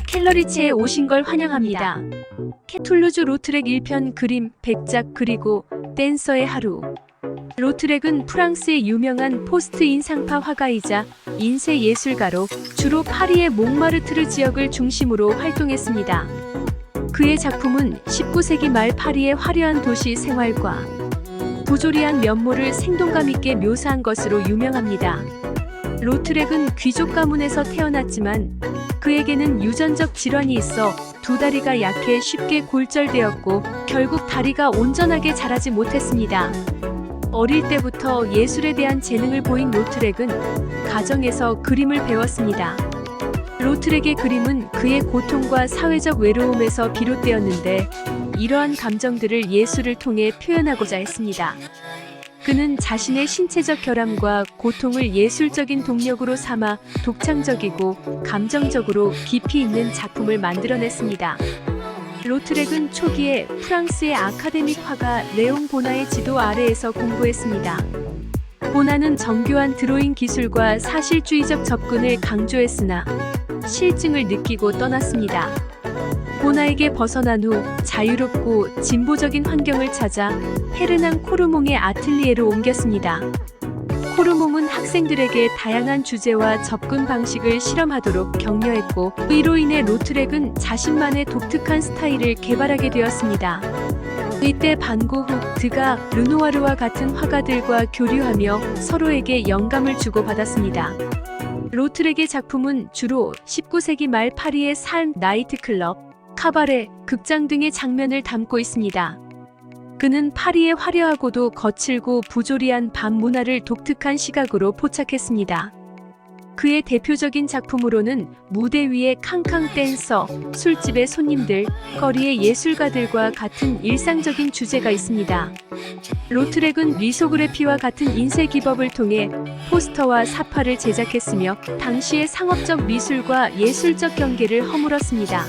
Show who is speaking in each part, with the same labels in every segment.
Speaker 1: 켈러리치에 오신 걸 환영합니다. 툴루즈 로트렉 1편 그림, 백작 그리고 댄서의 하루. 로트렉은 프랑스의 유명한 포스트 인상파 화가이자 인쇄 예술가로 주로 파리의 몽마르트르 지역을 중심으로 활동했습니다. 그의 작품은 19세기 말 파리의 화려한 도시 생활과 부조리한 면모를 생동감 있게 묘사한 것으로 유명합니다. 로트렉은 귀족 가문에서 태어났지만 그에게는 유전적 질환이 있어 두 다리가 약해 쉽게 골절되었고 결국 다리가 온전하게 자라지 못했습니다. 어릴 때부터 예술에 대한 재능을 보인 로트렉은 가정에서 그림을 배웠습니다. 로트렉의 그림은 그의 고통과 사회적 외로움에서 비롯되었는데 이러한 감정들을 예술을 통해 표현하고자 했습니다. 그는 자신의 신체적 결함과 고통을 예술적인 동력으로 삼아 독창적이고 감정적으로 깊이 있는 작품을 만들어냈습니다. 로트렉은 초기에 프랑스의 아카데믹 화가 레옹 보나의 지도 아래에서 공부했습니다. 보나는 정교한 드로잉 기술과 사실주의적 접근을 강조했으나 실증을 느끼고 떠났습니다. 보나에게 벗어난 후 자유롭고 진보적인 환경을 찾아 헤르낭 코르몽의 아틀리에로 옮겼습니다. 코르몽은 학생들에게 다양한 주제와 접근 방식을 실험하도록 격려했고 이로 인해 로트렉은 자신만의 독특한 스타일을 개발하게 되었습니다. 이때 반고 후 드가, 르누아르와 같은 화가들과 교류하며 서로에게 영감을 주고받았습니다. 로트렉의 작품은 주로 19세기 말 파리의 삶, 나이트클럽, 카바레, 극장 등의 장면을 담고 있습니다. 그는 파리의 화려하고도 거칠고 부조리한 밤 문화를 독특한 시각으로 포착했습니다. 그의 대표적인 작품으로는 무대 위의 캉캉 댄서, 술집의 손님들, 거리의 예술가들과 같은 일상적인 주제가 있습니다. 로트렉은 리소그래피와 같은 인쇄 기법을 통해 포스터와 사파를 제작했으며 당시의 상업적 미술과 예술적 경계를 허물었습니다.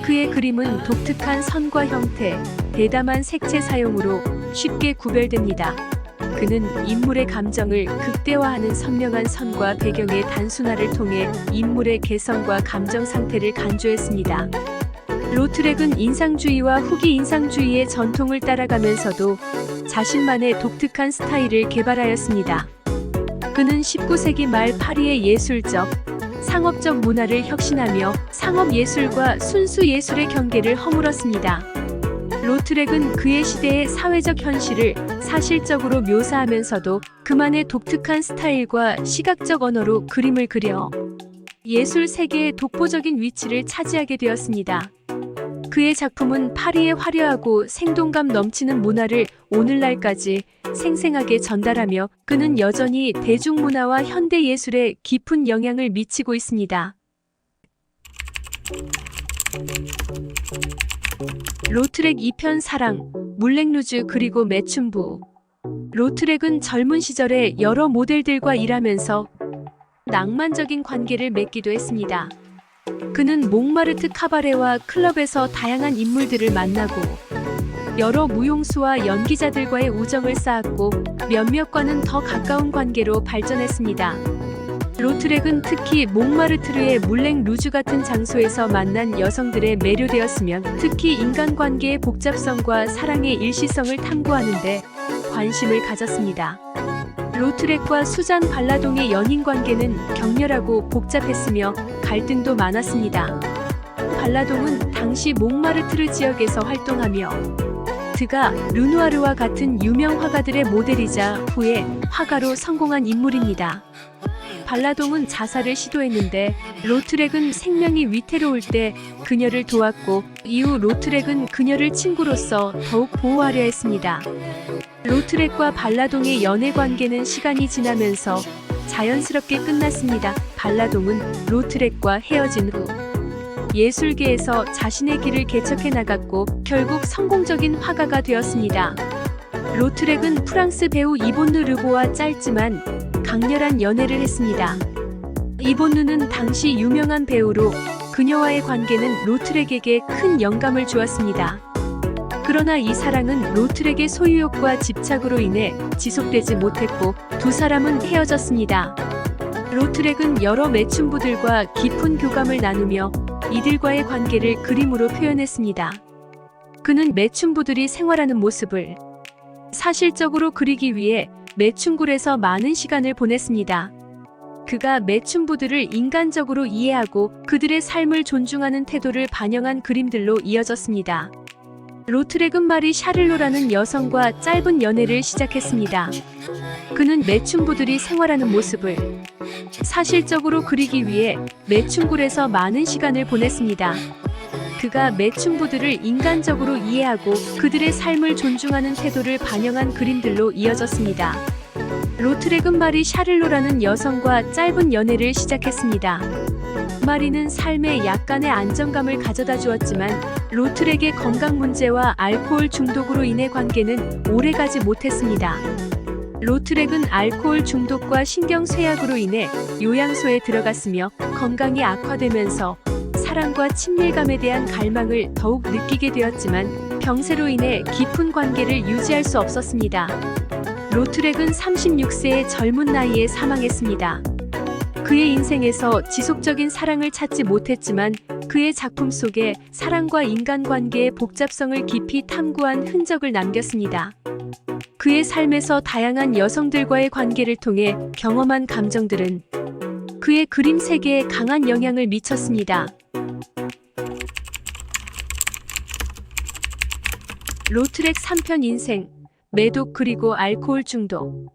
Speaker 1: 그의 그림은 독특한 선과 형태, 대담한 색채 사용으로 쉽게 구별됩니다. 그는 인물의 감정을 극대화하는 선명한 선과 배경의 단순화를 통해 인물의 개성과 감정 상태를 간주했습니다. 로트렉은 인상주의와 후기 인상주의의 전통을 따라가면서도 자신만의 독특한 스타일을 개발하였습니다. 그는 19세기 말 파리의 예술적, 상업적 문화를 혁신하며 상업예술과 순수예술의 경계를 허물었습니다. 로트렉은 그의 시대의 사회적 현실을 사실적으로 묘사하면서도 그만의 독특한 스타일과 시각적 언어로 그림을 그려 예술 세계의 독보적인 위치를 차지하게 되었습니다. 그의 작품은 파리의 화려하고 생동감 넘치는 문화를 오늘날까지 생생하게 전달하며 그는 여전히 대중문화와 현대예술에 깊은 영향을 미치고 있습니다. 로트렉 2편 사랑, 물랭루즈 그리고 매춘부. 로트렉은 젊은 시절에 여러 모델들과 일하면서 낭만적인 관계를 맺기도 했습니다. 그는 몽마르트 카바레와 클럽에서 다양한 인물들을 만나고 여러 무용수와 연기자들과의 우정을 쌓았고 몇몇과는 더 가까운 관계로 발전했습니다. 로트렉은 특히 몽마르트르의 물랭 루즈 같은 장소에서 만난 여성들에 매료되었으며 특히 인간관계의 복잡성과 사랑의 일시성을 탐구하는데 관심을 가졌습니다. 로트렉과 수잔 발라동의 연인관계는 격렬하고 복잡했으며 갈등도 많았습니다. 발라동은 당시 몽마르트르 지역에서 활동하며 드가, 르누아르와 같은 유명 화가들의 모델이자 후에 화가로 성공한 인물입니다. 발라동은 자살을 시도했는데 로트렉은 생명이 위태로울 때 그녀를 도왔고 이후 로트렉은 그녀를 친구로서 더욱 보호하려 했습니다. 로트렉과 발라동의 연애 관계는 시간이 지나면서 자연스럽게 끝났습니다. 발라동은 로트렉과 헤어진 후 예술계에서 자신의 길을 개척해 나갔고 결국 성공적인 화가가 되었습니다. 로트렉은 프랑스 배우 이본느 르보와 짧지만 강렬한 연애를 했습니다. 이본느는 당시 유명한 배우로 그녀와의 관계는 로트렉에게 큰 영감을 주었습니다. 그러나 이 사랑은 로트렉의 소유욕과 집착으로 인해 지속되지 못했고 두 사람은 헤어졌습니다. 로트렉은 여러 매춘부들과 깊은 교감을 나누며 이들과의 관계를 그림으로 표현했습니다. 그는 매춘부들이 생활하는 모습을 사실적으로 그리기 위해 매춘굴에서 많은 시간을 보냈습니다. 그가 매춘부들을 인간적으로 이해하고 그들의 삶을 존중하는 태도를 반영한 그림들로 이어졌습니다. 로트렉은 마리 샤를로라는 여성과 짧은 연애를 시작했습니다. 그는 매춘부들이 생활하는 모습을 사실적으로 그리기 위해 매춘굴에서 많은 시간을 보냈습니다. 그가 매춘부들을 인간적으로 이해하고 그들의 삶을 존중하는 태도를 반영한 그림들로 이어졌습니다. 로트렉은 마리 샤를로라는 여성과 짧은 연애를 시작했습니다. 마리는 삶에 약간의 안정감을 가져다 주었지만 로트렉의 건강 문제와 알코올 중독으로 인해 관계는 오래가지 못했습니다. 로트렉은 알코올 중독과 신경쇠약으로 인해 요양소에 들어갔으며 건강이 악화되면서 사랑과 친밀감에 대한 갈망을 더욱 느끼게 되었지만 병세로 인해 깊은 관계를 유지할 수 없었습니다. 로트렉은 36세의 젊은 나이에 사망했습니다. 그의 인생에서 지속적인 사랑을 찾지 못했지만 그의 작품 속에 사랑과 인간관계의 복잡성을 깊이 탐구한 흔적을 남겼습니다. 그의 삶에서 다양한 여성들과의 관계를 통해 경험한 감정들은 그의 그림 세계에 강한 영향을 미쳤습니다. 로트렉 3편 인생, 매독 그리고 알코올 중독.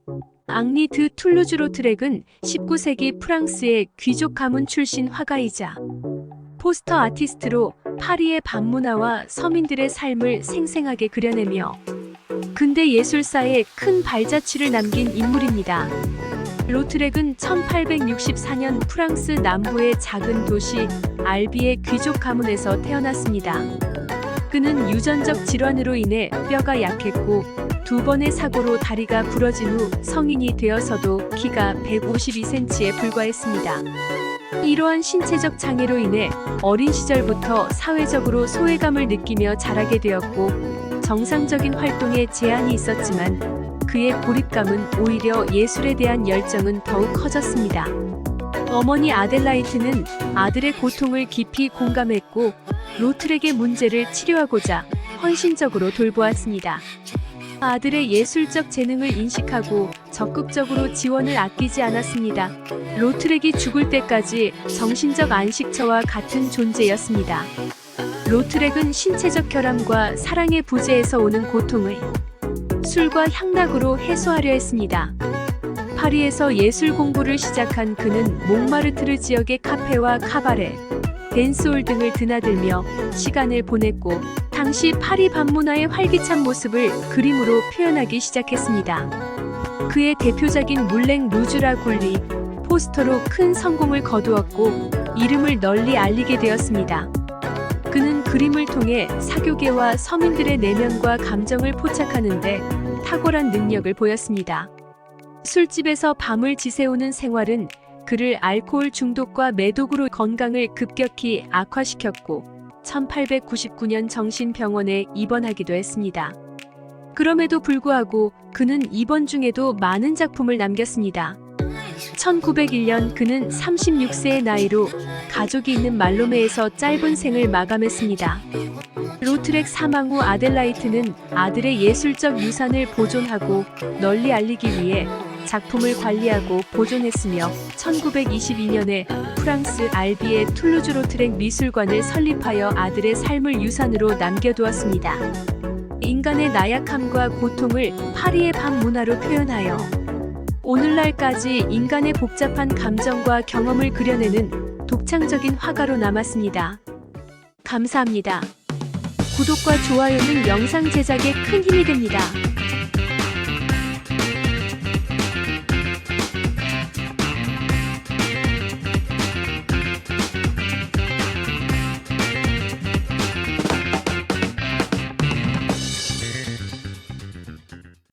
Speaker 1: 앙리 드 툴루즈 로트렉은 19세기 프랑스의 귀족 가문 출신 화가이자 포스터 아티스트로 파리의 밤문화와 서민들의 삶을 생생하게 그려내며 근대 예술사에 큰 발자취를 남긴 인물입니다. 로트렉은 1864년 프랑스 남부의 작은 도시 알비의 귀족 가문에서 태어났습니다. 그는 유전적 질환으로 인해 뼈가 약했고 2번의 사고로 다리가 부러진 후 성인이 되어서도 키가 152cm에 불과했습니다. 이러한 신체적 장애로 인해 어린 시절부터 사회적으로 소외감을 느끼며 자라게 되었고 정상적인 활동에 제한이 있었지만 그의 고립감은 오히려 예술에 대한 열정은 더욱 커졌습니다. 어머니 아델라이트는 아들의 고통을 깊이 공감했고 로트렉의 문제를 치료하고자 헌신적으로 돌보았습니다. 아들의 예술적 재능을 인식하고 적극적으로 지원을 아끼지 않았습니다. 로트렉이 죽을 때까지 정신적 안식처와 같은 존재였습니다. 로트렉은 신체적 결함과 사랑의 부재에서 오는 고통을 술과 향락으로 해소하려 했습니다. 파리에서 예술 공부를 시작한 그는 몽마르트르 지역의 카페와 카바레, 댄스홀 등을 드나들며 시간을 보냈고 당시 파리 밤문화의 활기찬 모습을 그림으로 표현하기 시작했습니다. 그의 대표작인 물랭 루주라 굴리 포스터로 큰 성공을 거두었고 이름을 널리 알리게 되었습니다. 그는 그림을 통해 사교계와 서민들의 내면과 감정을 포착하는 데 탁월한 능력을 보였습니다. 술집에서 밤을 지새우는 생활은 그를 알코올 중독과 매독으로 건강을 급격히 악화시켰고 1899년 정신병원에 입원하기도 했습니다. 그럼에도 불구하고 그는 입원 중에도 많은 작품을 남겼습니다. 1901년 그는 36세의 나이로 가족이 있는 말로메에서 짧은 생을 마감했습니다. 로트렉 사망 후 아델라이트는 아들의 예술적 유산을 보존하고 널리 알리기 위해 작품을 관리하고 보존했으며 1922년에 프랑스 알비의 툴루즈 로트렉 미술관을 설립하여 아들의 삶을 유산으로 남겨두었습니다. 인간의 나약함과 고통을 파리의 밤 문화로 표현하여 오늘날까지 인간의 복잡한 감정과 경험을 그려내는 독창적인 화가로 남았습니다. 감사합니다. 구독과 좋아요는 영상 제작에 큰 힘이 됩니다.